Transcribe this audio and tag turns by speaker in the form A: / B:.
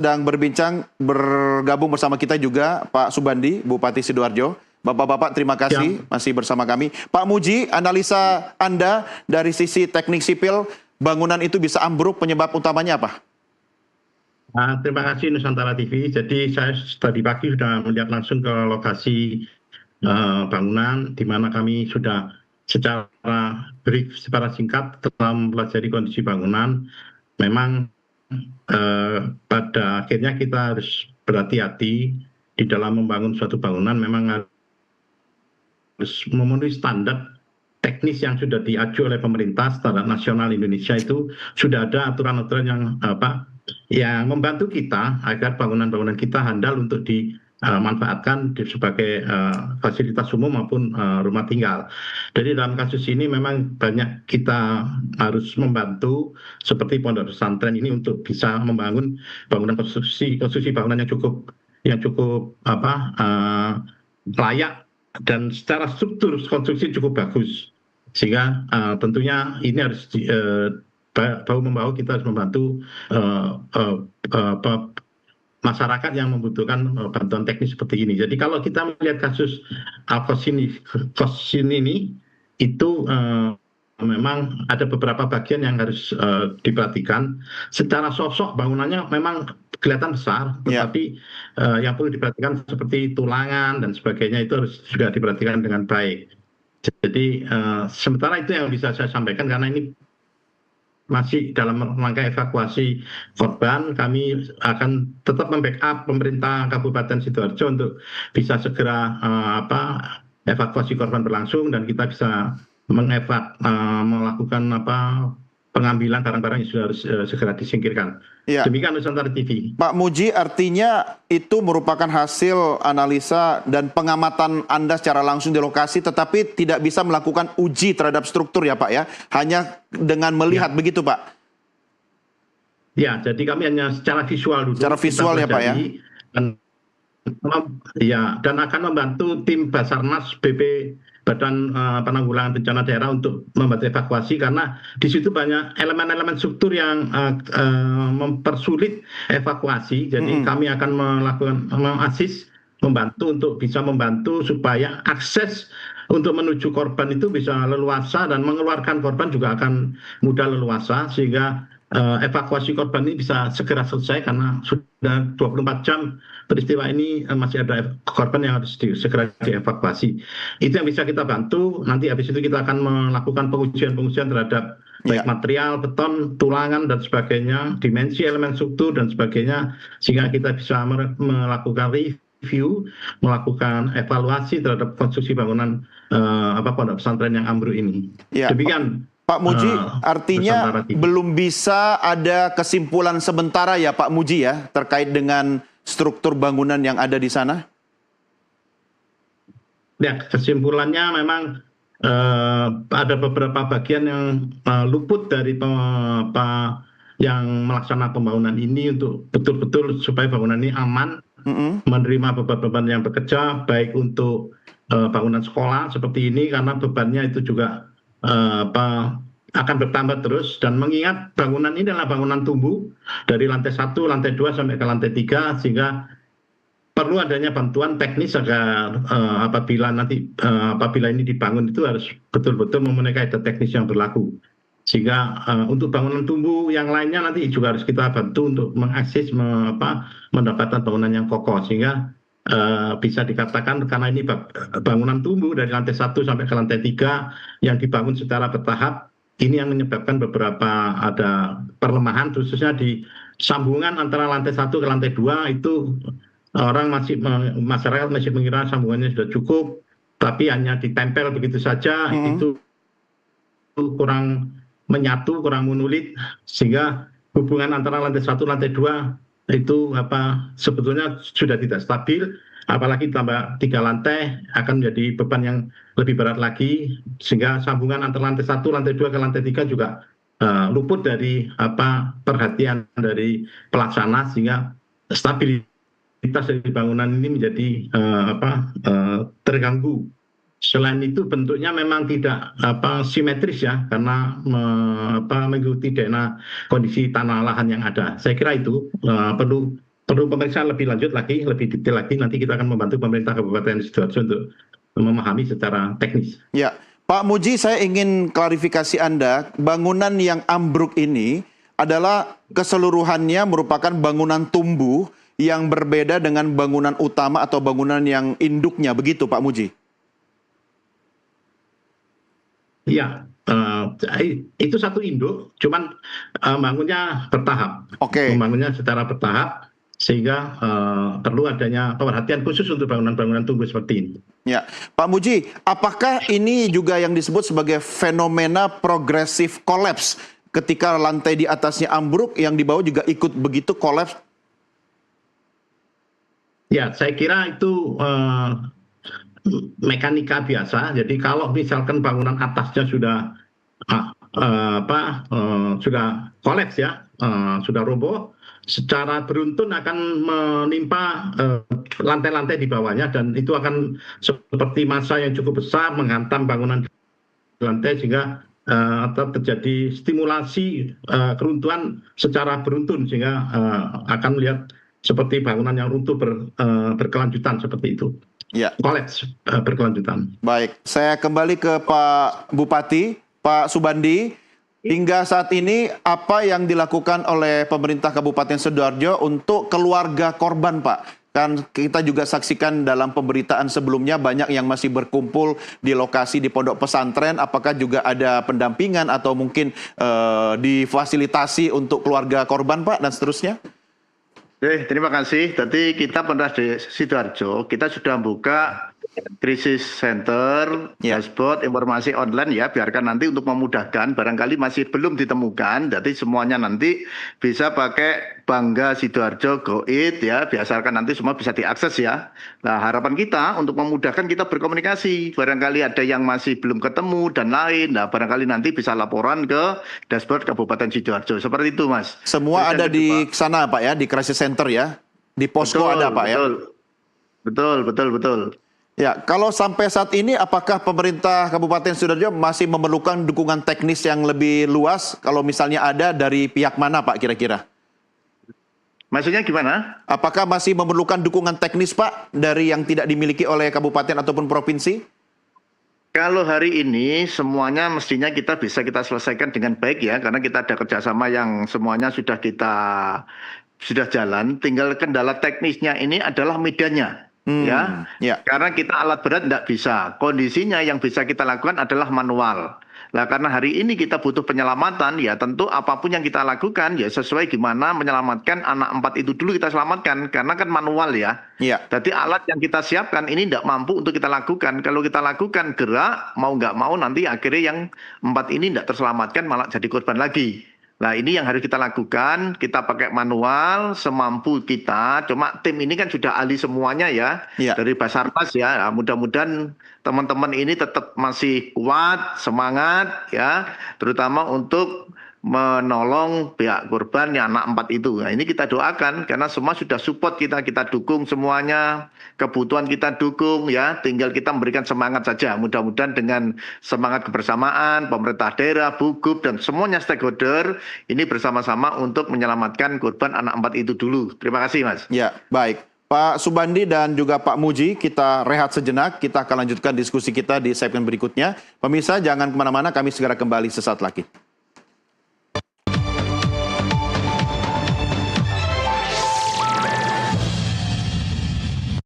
A: sedang bergabung bersama kita juga Pak Subandi, Bupati Sidoarjo. Bapak-bapak terima kasih masih bersama kami. Pak Muji, analisa Anda dari sisi teknik sipil, bangunan itu bisa ambruk, penyebab utamanya apa?
B: Terima kasih Nusantara TV. Jadi saya tadi pagi sudah melihat langsung ke lokasi bangunan, di mana kami sudah secara brief, secara singkat telah mempelajari kondisi bangunan. Memang pada akhirnya kita harus berhati-hati di dalam membangun suatu bangunan, memang harus memenuhi standar teknis yang sudah diajukan oleh pemerintah. Standar nasional Indonesia itu sudah ada aturan-aturan yang membantu kita agar bangunan-bangunan kita handal untuk dimanfaatkan sebagai fasilitas umum maupun rumah tinggal. Jadi dalam kasus ini memang banyak kita harus membantu seperti pondok pesantren ini untuk bisa membangun bangunan konstruksi bangunan yang cukup layak dan secara struktur konstruksi cukup bagus, sehingga tentunya ini harus bahu-membahu kita harus membantu masyarakat yang membutuhkan bantuan teknis seperti ini. Jadi kalau kita melihat kasus Al-Qasim ini itu memang ada beberapa bagian yang harus diperhatikan. Secara sosok bangunannya memang kelihatan besar, tetapi yang perlu diperhatikan seperti tulangan dan sebagainya itu harus juga diperhatikan dengan baik. Jadi sementara itu yang bisa saya sampaikan, karena ini masih dalam rangka evakuasi korban, kami akan tetap membackup pemerintah Kabupaten Sidoarjo untuk bisa segera evakuasi korban berlangsung dan kita bisa melakukan pengambilan barang-barang yang sudah harus segera disingkirkan. Ya. Demikian Nusantara TV.
A: Pak Muji, artinya itu merupakan hasil analisa dan pengamatan Anda secara langsung di lokasi, tetapi tidak bisa melakukan uji terhadap struktur ya Pak ya? Hanya dengan melihat begitu Pak?
B: Ya, jadi kami hanya secara visual dulu.
A: Secara visual ya Pak ya?
B: Dan akan membantu tim Basarnas Badan Penanggulangan Bencana Daerah untuk membantu evakuasi, karena di situ banyak elemen-elemen struktur yang mempersulit evakuasi. Jadi kami akan membantu untuk bisa membantu supaya akses untuk menuju korban itu bisa leluasa, dan mengeluarkan korban juga akan mudah leluasa, sehingga evakuasi korban ini bisa segera selesai, karena sudah 24 jam peristiwa ini masih ada korban yang harus segera dievakuasi. Itu yang bisa kita bantu. Nanti habis itu kita akan melakukan pengujian terhadap baik material, beton, tulangan dan sebagainya, dimensi elemen struktur dan sebagainya, sehingga kita bisa melakukan review, melakukan evaluasi terhadap konstruksi bangunan pondok pesantren yang ambruk ini. Demikian
A: Pak Muji, artinya belum bisa ada kesimpulan sementara ya Pak Muji ya, terkait dengan struktur bangunan yang ada di sana?
B: Ya, kesimpulannya memang ada beberapa bagian yang luput dari yang melaksanakan pembangunan ini untuk betul-betul supaya bangunan ini aman, menerima beban-beban yang bekerja, baik untuk bangunan sekolah seperti ini, karena bebannya itu juga akan bertambah terus, dan mengingat bangunan ini adalah bangunan tumbuh dari lantai 1, lantai 2 sampai ke lantai 3, sehingga perlu adanya bantuan teknis agar apabila ini dibangun itu harus betul-betul memenuhi kaidah teknis yang berlaku. Sehingga untuk bangunan tumbuh yang lainnya nanti juga harus kita bantu untuk mengakses mendapatkan bangunan yang kokoh, sehingga bisa dikatakan karena ini bangunan tumbuh dari lantai 1 sampai ke lantai 3 yang dibangun secara bertahap, ini yang menyebabkan beberapa ada perlemahan, khususnya di sambungan antara lantai 1 ke lantai 2 itu masyarakat masih mengira sambungannya sudah cukup, tapi hanya ditempel begitu saja, itu kurang menyatu, kurang menulit, sehingga hubungan antara lantai 1 lantai 2 itu sebetulnya sudah tidak stabil, apalagi tambah 3 lantai akan menjadi beban yang lebih berat lagi, sehingga sambungan antara lantai 1, lantai 2 ke lantai 3 juga luput dari perhatian dari pelaksana, sehingga stabilitas dari bangunan ini menjadi terganggu. Selain itu bentuknya memang tidak simetris ya, karena mengikuti kondisi tanah lahan yang ada. Saya kira itu perlu perlu pemeriksaan lebih lanjut lagi, lebih detail lagi. Nanti kita akan membantu pemerintah Kabupaten Sidoarjo untuk memahami secara teknis.
A: Ya, Pak Muji, saya ingin klarifikasi Anda, bangunan yang ambruk ini adalah keseluruhannya merupakan bangunan tumbuh yang berbeda dengan bangunan utama atau bangunan yang induknya, begitu Pak Muji?
B: Iya, itu satu induk, cuman bangunnya bertahap.
A: Oke.
B: Membangunnya secara bertahap, sehingga perlu adanya perhatian khusus untuk bangunan-bangunan tumbuh seperti ini.
A: Ya, Pak Muji, apakah ini juga yang disebut sebagai fenomena progressive collapse? Ketika lantai di atasnya ambruk, yang di bawah juga ikut begitu collapse?
B: Ya, saya kira itu mekanika biasa. Jadi kalau misalkan bangunan atasnya sudah sudah kolaps ya, sudah roboh, secara beruntun akan menimpa lantai-lantai di bawahnya, dan itu akan seperti massa yang cukup besar menghantam bangunan di lantai, sehingga terjadi stimulasi keruntuhan secara beruntun, sehingga akan melihat seperti bangunan yang runtuh berkelanjutan seperti itu.
A: Ya.
B: Kolaps berkelanjutan.
A: Baik, saya kembali ke Pak Bupati, Pak Subandi. Hingga saat ini apa yang dilakukan oleh pemerintah Kabupaten Sidoarjo untuk keluarga korban, Pak? Kan kita juga saksikan dalam pemberitaan sebelumnya banyak yang masih berkumpul di lokasi di pondok pesantren. Apakah juga ada pendampingan atau mungkin difasilitasi untuk keluarga korban, Pak, dan seterusnya?
C: Terima kasih. Tadi kita pernah di Sidoarjo, kita sudah buka krisis center, dashboard, informasi online ya, biarkan nanti untuk memudahkan, barangkali masih belum ditemukan, jadi semuanya nanti bisa pakai Bangga Sidoarjo Go.id ya, biasakan nanti semua bisa diakses ya. Nah, harapan kita untuk memudahkan kita berkomunikasi, barangkali ada yang masih belum ketemu dan lain, nah barangkali nanti bisa laporan ke dashboard Kabupaten Sidoarjo, seperti itu Mas.
A: Semua ada di sana Pak ya, di crisis center ya, di posko ada Pak ya?
C: Betul.
A: Ya, kalau sampai saat ini apakah pemerintah Kabupaten Sidoarjo masih memerlukan dukungan teknis yang lebih luas? Kalau misalnya ada, dari pihak mana Pak kira-kira?
C: Maksudnya gimana?
A: Apakah masih memerlukan dukungan teknis Pak dari yang tidak dimiliki oleh kabupaten ataupun provinsi?
C: Kalau hari ini semuanya mestinya kita bisa kita selesaikan dengan baik ya, karena kita ada kerjasama yang semuanya sudah jalan. Tinggal kendala teknisnya ini adalah medannya. Ya, karena kita alat berat tidak bisa. Kondisinya yang bisa kita lakukan adalah manual. Nah, karena hari ini kita butuh penyelamatan, ya tentu apapun yang kita lakukan ya sesuai gimana menyelamatkan anak 4 itu dulu kita selamatkan, karena kan manual ya. Jadi alat yang kita siapkan ini tidak mampu untuk kita lakukan. Kalau kita lakukan gerak, mau nggak mau nanti akhirnya yang 4 ini tidak terselamatkan, malah jadi korban lagi. Nah, ini yang harus kita lakukan, kita pakai manual semampu kita, cuma tim ini kan sudah ahli semuanya ya, dari Basarnas ya. Nah, mudah-mudahan teman-teman ini tetap masih kuat, semangat ya, terutama untuk menolong pihak korban yang anak 4 itu. Nah, ini kita doakan karena semua sudah support kita dukung semuanya, kebutuhan kita dukung ya, tinggal kita memberikan semangat saja. Mudah-mudahan dengan semangat kebersamaan, pemerintah daerah, BUGUP, dan semuanya stakeholder, ini bersama-sama untuk menyelamatkan korban anak 4 itu dulu. Terima kasih Mas.
A: Ya, baik. Pak Subandi dan juga Pak Muji, kita rehat sejenak, kita akan lanjutkan diskusi kita di segmen berikutnya. Pemirsa, jangan kemana-mana, kami segera kembali sesaat lagi.